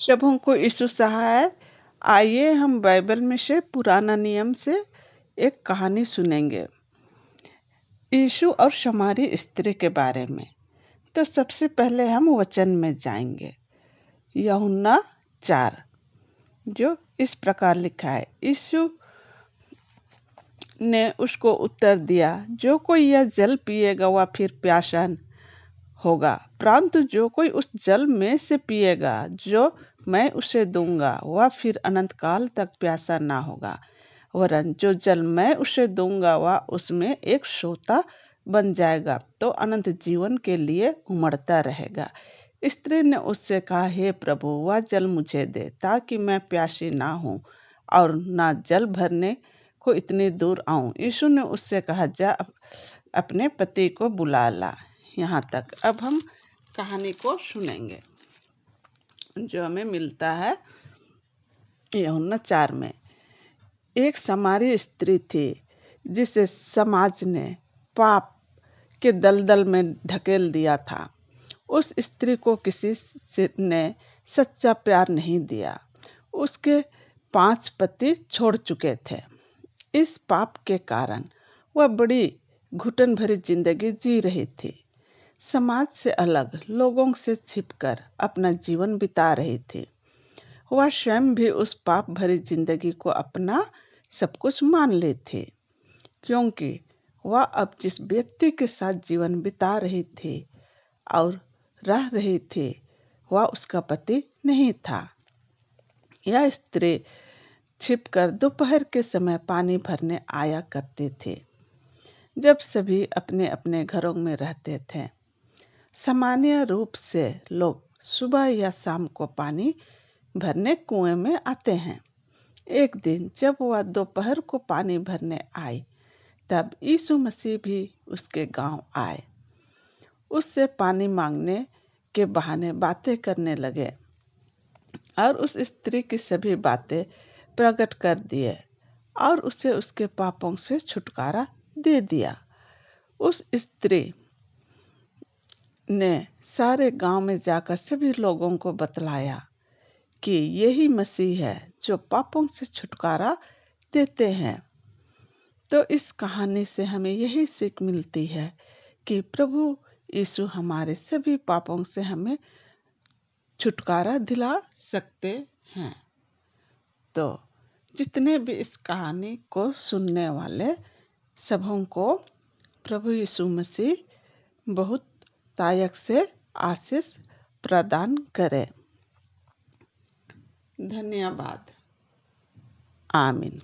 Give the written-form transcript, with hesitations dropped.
सबों को यीशु सहाय। आइए हम बाइबल में से पुराना नियम से एक कहानी सुनेंगे यीशु और शमारी स्त्री के बारे में। तो सबसे पहले हम वचन में जाएंगे। यूहन्ना 4 जो इस प्रकार लिखा है। यीशु ने उसको उत्तर दिया, जो कोई यह जल पिएगा वह फिर प्यासा होगा, परंतु जो कोई उस जल में से पिएगा जो मैं उसे दूंगा वह फिर अनंत काल तक प्यासा ना होगा, वरन जो जल मैं उसे दूंगा वह उसमें एक सोता बन जाएगा तो अनंत जीवन के लिए उमड़ता रहेगा। स्त्री ने उससे कहा, हे प्रभु, वह जल मुझे दे ताकि मैं प्यासी ना हूँ और ना जल भरने को इतनी दूर आऊं। यीशु ने उससे कहा, जा अपने पति को बुला ला। यहाँ तक। अब हम कहानी को सुनेंगे जो हमें मिलता है यूहन्ना 4 में। एक समारी स्त्री थी जिसे समाज ने पाप के दलदल में ढकेल दिया था। उस स्त्री को किसी ने सच्चा प्यार नहीं दिया। उसके 5 पति छोड़ चुके थे। इस पाप के कारण वह बड़ी घुटन भरी जिंदगी जी रही थी। समाज से अलग, लोगों से छिपकर अपना जीवन बिता रही थी। वह स्वयं भी उस पाप भरी जिंदगी को अपना सब कुछ मान ली थी, क्योंकि वह अब जिस व्यक्ति के साथ जीवन बिता रही थी और रह रही थी वह उसका पति नहीं था। यह स्त्री छिपकर दोपहर के समय पानी भरने आया करती थी, जब सभी अपने अपने घरों में रहते थे। सामान्य रूप से लोग सुबह या शाम को पानी भरने कुएं में आते हैं। एक दिन जब वह दोपहर को पानी भरने आई, तब यीशु मसीह भी उसके गांव आए। उससे पानी मांगने के बहाने बातें करने लगे और उस स्त्री की सभी बातें प्रकट कर दिए और उसे उसके पापों से छुटकारा दे दिया। उस स्त्री ने सारे गांव में जाकर सभी लोगों को बतलाया कि यही मसीह है जो पापों से छुटकारा देते हैं। तो इस कहानी से हमें यही सीख मिलती है कि प्रभु यीशु हमारे सभी पापों से हमें छुटकारा दिला सकते हैं। तो जितने भी इस कहानी को सुनने वाले सबों को प्रभु यीशु मसीह बहुत तायक से आशीष प्रदान करे। धन्यवाद। आमीन।